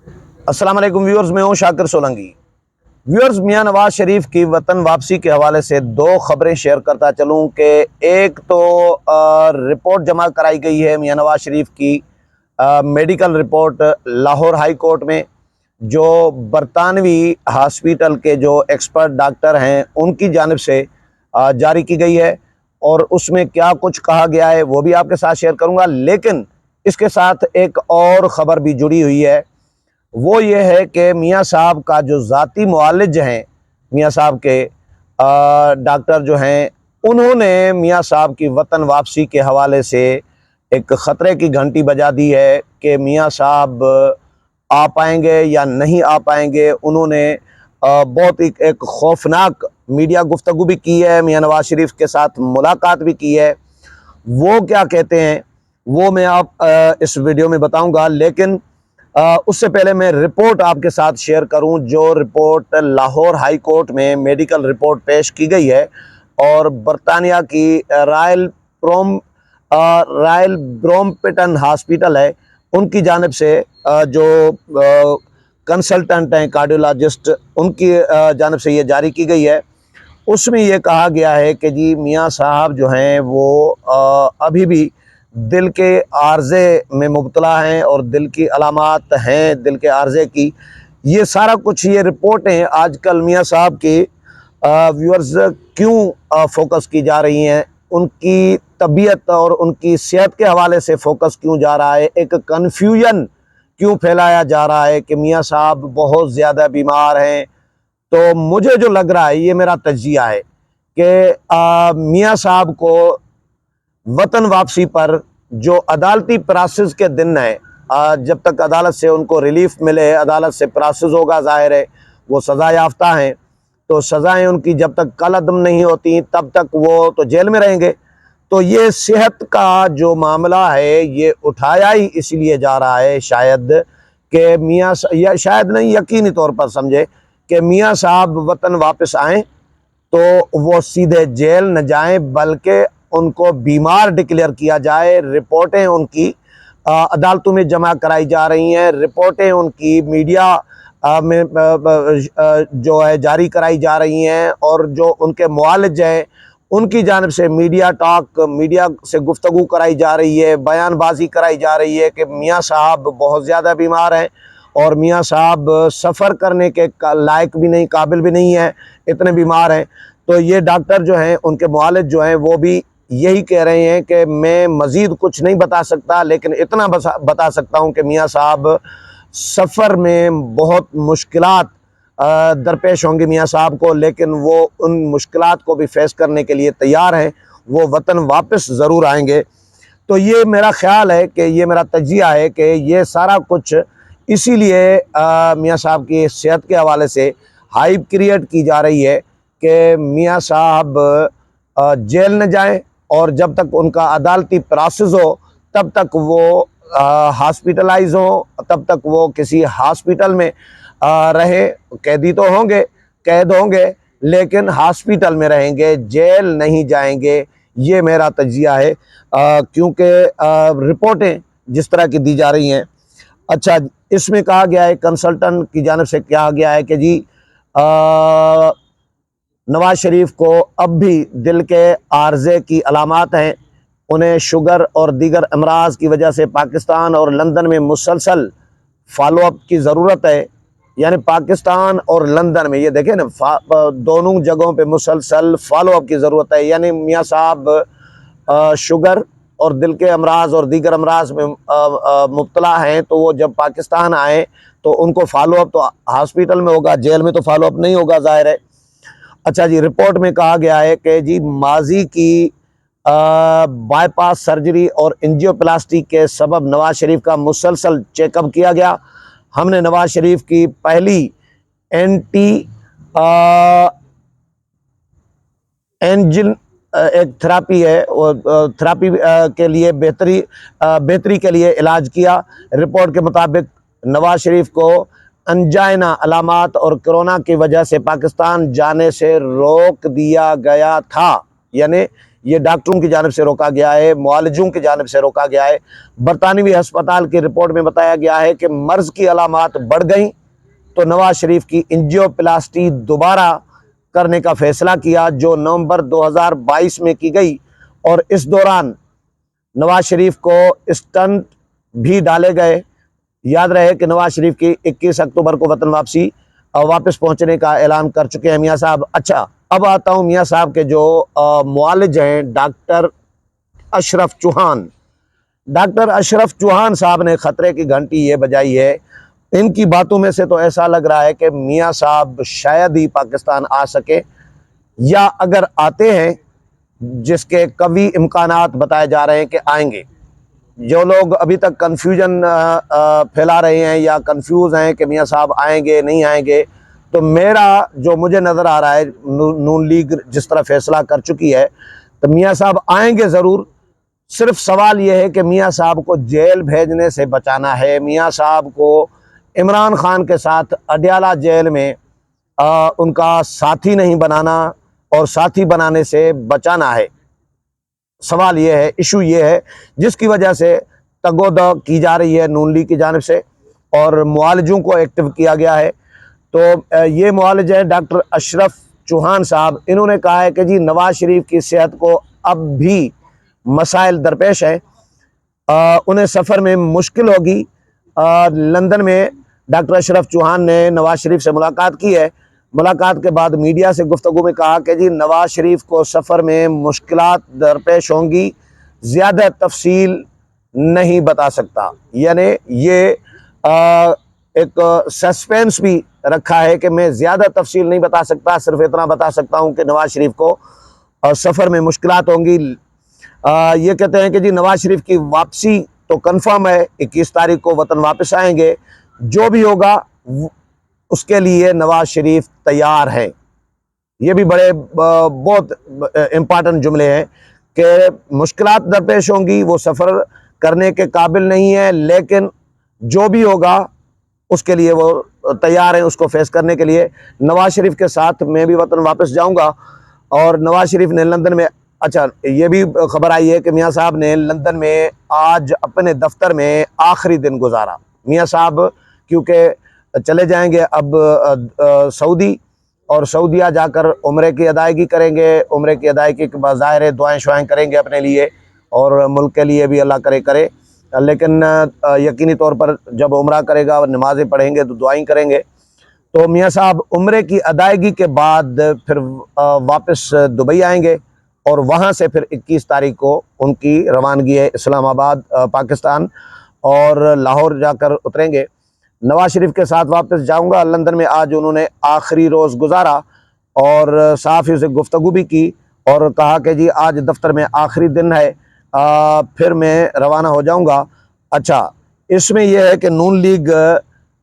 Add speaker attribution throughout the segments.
Speaker 1: अस्सलाम वालेकुम व्यूअर्स, मैं हूं शाकिर सोलंकी। व्यूअर्स, मियां नवाज शरीफ की वतन वापसी के हवाले से दो खबरें शेयर करता चलूं कि एक तो रिपोर्ट जमा कराई गई है मियां नवाज शरीफ की, medical report Lahore high court में, जो बरतानवी हॉस्पिटल के जो एक्सपर्ट डॉक्टर हैं उनकी जानिब से जारी की गई है। और उसमें क्या कुछ कहा गया है वो भी आपके साथ शेयर करूंगा, लेकिन इसके साथ एक और ख़बर भी जुड़ी हुई है। वो ये है कि मियाँ साहब का जो ज़ाती मुआलिज हैं, मियाँ साहब के डॉक्टर जो हैं, उन्होंने मियाँ साहब की वतन वापसी के हवाले से एक ख़तरे की घंटी बजा दी है कि मियाँ साहब आ पाएंगे या नहीं आ पाएंगे। उन्होंने बहुत एक खौफनाक मीडिया गुफ्तगू भी की है, मियाँ नवाज शरीफ के साथ मुलाकात भी की है। वो क्या कहते हैं वो मैं आप इस वीडियो में बताऊंगा, लेकिन उससे पहले मैं रिपोर्ट आपके साथ शेयर करूं, जो रिपोर्ट लाहौर हाई कोर्ट में मेडिकल रिपोर्ट पेश की गई है और बरतानिया की रॉयल ब्रोम्पटन हॉस्पिटल है, उनकी जानिब से जो कंसल्टेंट हैं कार्डियोलॉजिस्ट, उनकी जानिब से ये जारी की गई है। उसमें ये कहा गया है कि जी मियाँ साहब जो हैं वो अभी भी दिल के आर्जे में मुब्तला हैं और दिल की अलामात हैं दिल के आर्जे की। ये सारा कुछ ये रिपोर्टें आजकल मियाँ साहब की व्यूअर्स क्यों फोकस की जा रही हैं, उनकी तबीयत और उनकी सेहत के हवाले से फोकस क्यों जा रहा है, एक कन्फ्यूजन क्यों फैलाया जा रहा है कि मियाँ साहब बहुत ज़्यादा बीमार हैं। तो मुझे जो लग रहा है, ये मेरा तज्जिया है कि मियाँ साहब को वतन वापसी पर जो अदालती प्रोसेस के दिन है, जब तक अदालत से उनको रिलीफ मिले, अदालत से प्रोसेस होगा, ज़ाहिर है वो सज़ा याफ्ता हैं, तो सज़ाएं उनकी जब तक कलअदम नहीं होती तब तक वो तो जेल में रहेंगे। तो ये सेहत का जो मामला है ये उठाया ही इसलिए जा रहा है शायद कि या शायद नहीं, यकीनी तौर पर समझे कि मियाँ साहब वतन वापस आएँ तो वो सीधे जेल न जाएं, बल्कि उनको बीमार डिक्लेयर किया जाए। रिपोर्टें उनकी अदालतों में जमा कराई जा रही हैं, रिपोर्टें उनकी मीडिया में जो है जारी कराई जा रही हैं, और जो उनके मुआलिज हैं उनकी जानिब से मीडिया से गुफ्तगू कराई जा रही है, बयानबाजी कराई जा रही है कि मियाँ साहब बहुत ज़्यादा बीमार हैं और मियाँ साहब सफ़र करने के लायक भी नहीं, काबिल भी नहीं है, इतने बीमार हैं। तो ये डॉक्टर जो हैं, उनके मुआलिज जो हैं, वो भी यही कह रहे हैं कि मैं मज़ीद कुछ नहीं बता सकता, लेकिन इतना बता सकता हूँ कि मियाँ साहब सफ़र में बहुत मुश्किलात दरपेश होंगी मियाँ साहब को, लेकिन वो उन मुश्किलात को भी फेस करने के लिए तैयार हैं, वो वतन वापस ज़रूर आएंगे। तो ये मेरा ख़्याल है कि ये मेरा तज्जिया है कि ये सारा कुछ इसीलिए मियाँ साहब की सेहत के हवाले से हाइप क्रिएट की जा रही है कि मियाँ साहब जेल न जाएं, और जब तक उनका अदालती प्रोसेस हो तब तक वो हॉस्पिटलाइज हो, तब तक वो किसी हॉस्पिटल में रहे। कैदी तो होंगे, कैद होंगे, लेकिन हॉस्पिटल में रहेंगे, जेल नहीं जाएंगे। ये मेरा तज्जिया है, क्योंकि रिपोर्टें जिस तरह की दी जा रही हैं। अच्छा, इसमें कहा गया है, कंसल्टेंट की जानिब से कहा गया है कि जी नवाज शरीफ को अब भी दिल के आर्जे की अलामात हैं, उन्हें शुगर और दीगर अमराज की वजह से पाकिस्तान और लंदन में मुसलसल फॉलोअप की ज़रूरत है। यानी पाकिस्तान और लंदन में, ये देखें ना, दोनों जगहों पे मुसलसल फॉलोअप की ज़रूरत है। यानी मियाँ साहब शुगर और दिल के अमराज और दीगर अमराज में मुब्तला हैं, तो वो जब पाकिस्तान आए तो उनको फॉलोअप तो हॉस्पिटल में होगा, जेल में तो फॉलोअप नहीं होगा, ज़ाहिर है। अच्छा जी, रिपोर्ट में कहा गया है कि जी माजी की बाईपास सर्जरी और एंजियोप्लास्टी के सबब नवाज शरीफ का मुसलसल चेकअप किया गया। हमने नवाज शरीफ की पहली एंटी एंजिन एक थेरापी है, और थेरापी के लिए बेहतरी के लिए इलाज किया। रिपोर्ट के मुताबिक नवाज शरीफ को अंजाइना अलामात और कोरोना की वजह से पाकिस्तान जाने से रोक दिया गया था। यानी ये डॉक्टरों की जानिब से रोका गया है, मुआलिजों की जानिब से रोका गया है। बरतानवी अस्पताल की रिपोर्ट में बताया गया है कि मर्ज़ की अलामात बढ़ गई तो नवाज शरीफ की एंजियोप्लास्टी दोबारा करने का फैसला किया, जो नवंबर 2022 में की गई। और इस दौरान नवाज शरीफ को स्टंट भी डाले गए। याद रहे कि नवाज शरीफ की 21 अक्टूबर को वतन वापस पहुंचने का ऐलान कर चुके हैं मियाँ साहब। अच्छा, अब आता हूं मियाँ साहब के जो मुआलिज हैं, डॉक्टर अशरफ चौहान। डॉक्टर अशरफ चौहान साहब ने खतरे की घंटी ये बजाई है। इनकी बातों में से तो ऐसा लग रहा है कि मियाँ साहब शायद ही पाकिस्तान आ सके, या अगर आते हैं जिसके कवी इम्कानात बताए जा रहे हैं कि आएंगे। जो लोग अभी तक कन्फ्यूजन फैला रहे हैं या कंफ्यूज हैं कि मियाँ साहब आएंगे नहीं आएंगे, तो मेरा जो मुझे नज़र आ रहा है, नून लीग जिस तरह फैसला कर चुकी है, तो मियाँ साहब आएंगे ज़रूर। सिर्फ सवाल यह है कि मियाँ साहब को जेल भेजने से बचाना है, मियाँ साहब को इमरान खान के साथ अडयाला जेल में उनका साथी नहीं बनाना और साथी बनाने से बचाना है। सवाल ये है, इशू ये है, जिसकी वजह से तगोद की जा रही है नून लीग की जानिब से और मुआलिजों को एक्टिव किया गया है। तो ये मुआलिज है डॉक्टर अशरफ चौहान साहब। इन्होंने कहा है कि जी नवाज शरीफ की सेहत को अब भी मसाइल दरपेश हैं, उन्हें सफ़र में मुश्किल होगी। लंदन में डॉक्टर अशरफ चौहान ने नवाज शरीफ से मुलाकात की है। मुलाकात के बाद मीडिया से गुफ्तगू में कहा कि जी नवाज शरीफ को सफ़र में मुश्किलात दरपेश होंगी, ज़्यादा तफसील नहीं बता सकता। यानी ये एक सस्पेंस भी रखा है कि मैं ज़्यादा तफसील नहीं बता सकता, सिर्फ इतना बता सकता हूँ कि नवाज शरीफ को सफ़र में मुश्किलात होंगी। ये कहते हैं कि जी नवाज शरीफ की वापसी तो कंफर्म है, 21 तारीख को वतन वापस आएंगे। जो भी होगा उसके लिए नवाज शरीफ तैयार है। ये भी बड़े बहुत इम्पॉर्टेंट जुमले हैं कि मुश्किलात दरपेश होंगी, वो सफ़र करने के काबिल नहीं है, लेकिन जो भी होगा उसके लिए वो तैयार हैं, उसको फेस करने के लिए। नवाज शरीफ के साथ मैं भी वतन वापस जाऊंगा। और नवाज शरीफ ने लंदन में, अच्छा ये भी खबर आई है कि मियाँ साहब ने लंदन में आज अपने दफ्तर में आखिरी दिन गुजारा। मियाँ साहब क्योंकि चले जाएंगे अब सऊदी, और सऊदिया जाकर उम्रे की अदायगी करेंगे। उम्रे की अदायगी के बाद ज़ाहिर दुआएं शुआएं करेंगे अपने लिए और मुल्क के लिए भी, अल्लाह करे। लेकिन यकीनी तौर पर जब उम्रा करेगा और नमाज़ें पढ़ेंगे तो दुआएं करेंगे। तो मियाँ साहब उम्रे की अदायगी के बाद फिर वापस दुबई आएंगे और वहाँ से फिर 21 तारीख को उनकी रवानगी है इस्लामाबाद पाकिस्तान, और लाहौर जाकर उतरेंगे। नवाज शरीफ के साथ वापस जाऊंगा। लंदन में आज उन्होंने आखिरी रोज़ गुजारा और सहाफ़ियों से गुफ्तगू भी की और कहा कि जी आज दफ्तर में आखिरी दिन है, फिर मैं रवाना हो जाऊंगा। अच्छा, इसमें यह है कि नून लीग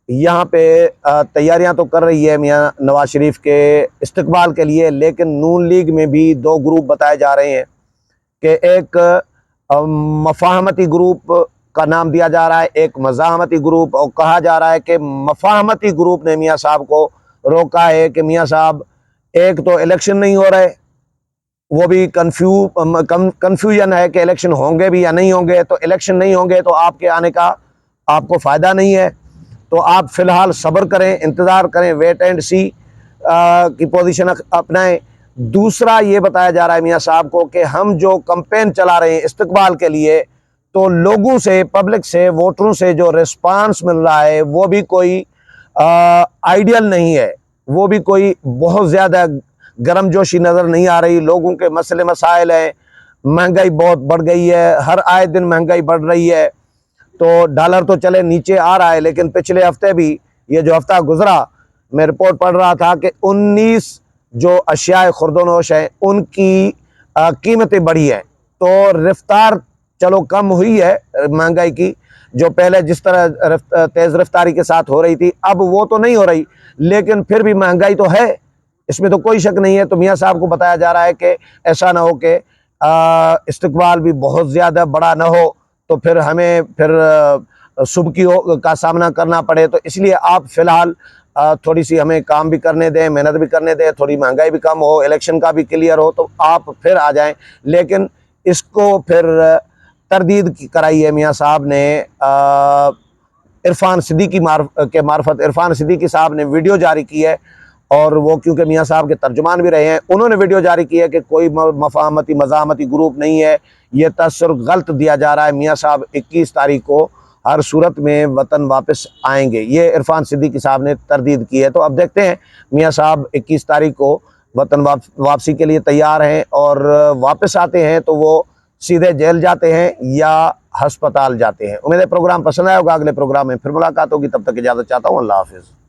Speaker 1: यहाँ पे तैयारियां तो कर रही है मियाँ नवाज शरीफ के इस्तकबाल के लिए, लेकिन नून लीग में भी दो ग्रुप बताए जा रहे हैं कि एक मफाहमती ग्रुप का नाम दिया जा रहा है, एक मज़ाहमती ग्रुप, और कहा जा रहा है कि मफाहमती ग्रुप ने मियाँ साहब को रोका है कि मियाँ साहब एक तो इलेक्शन नहीं हो रहे, वो भी कन्फ्यूजन है कि इलेक्शन होंगे भी या नहीं होंगे। तो इलेक्शन नहीं होंगे तो आपके आने का आपको फ़ायदा नहीं है, तो आप फ़िलहाल सब्र करें, इंतज़ार करें, वेट एंड सी की पोजीशन अपनाएं। दूसरा ये बताया जा रहा है मियाँ साहब को कि हम जो कैंपेन चला रहे हैं इस्तकबाल के लिए, तो लोगों से, पब्लिक से, वोटरों से जो रिस्पांस मिल रहा है वो भी कोई आइडियल नहीं है, वो भी कोई बहुत ज़्यादा गर्मजोशी नज़र नहीं आ रही। लोगों के मसले मसाइल हैं, महंगाई बहुत बढ़ गई है, हर आए दिन महंगाई बढ़ रही है। तो डॉलर तो चले नीचे आ रहा है, लेकिन पिछले हफ्ते भी, ये जो हफ्ता गुजरा, मैं रिपोर्ट पढ़ रहा था कि 19 जो अशियाए खुर्दोनोश हैं उनकी कीमतें बढ़ी हैं। तो रफ्तार चलो कम हुई है महंगाई की, जो पहले जिस तरह तेज़ रफ्तारी के साथ हो रही थी अब वो तो नहीं हो रही, लेकिन फिर भी महंगाई तो है, इसमें तो कोई शक नहीं है। तो मियाँ साहब को बताया जा रहा है कि ऐसा ना हो कि इस्तकबाल भी बहुत ज़्यादा बड़ा ना हो तो फिर हमें फिर सुबकी का सामना करना पड़े। तो इसलिए आप फ़िलहाल थोड़ी सी हमें काम भी करने दें, मेहनत भी करने दें, थोड़ी महंगाई भी कम हो, इलेक्शन का भी क्लियर हो, तो आप फिर आ जाएं। लेकिन इसको फिर तरदीद कराई है मियाँ साहब ने इरफान सिद्दीकी के मार्फत। इरफान सिद्दीकी साहब ने वीडियो जारी की है, और वो क्योंकि मियाँ साहब के तर्जुमान भी रहे हैं, उन्होंने वीडियो जारी की है कि कोई मफाहमती मज़ामती ग्रुप नहीं है, ये तसर गलत दिया जा रहा है। मियाँ साहब 21 तारीख को हर सूरत में वतन वापस आएंगे, ये इरफान सिद्दीकी साहब ने तरदीद की है। तो अब देखते हैं मियाँ साहब 21 तारीख को वतन वापसी के लिए तैयार हैं, और वापस आते हैं तो वो सीधे जेल जाते हैं या हस्पताल जाते हैं। उम्मीद है प्रोग्राम पसंद आया होगा। अगले प्रोग्राम में फिर मुलाकात होगी, तब तक इजाज़त चाहता हूँ। अल्लाह हाफिज़।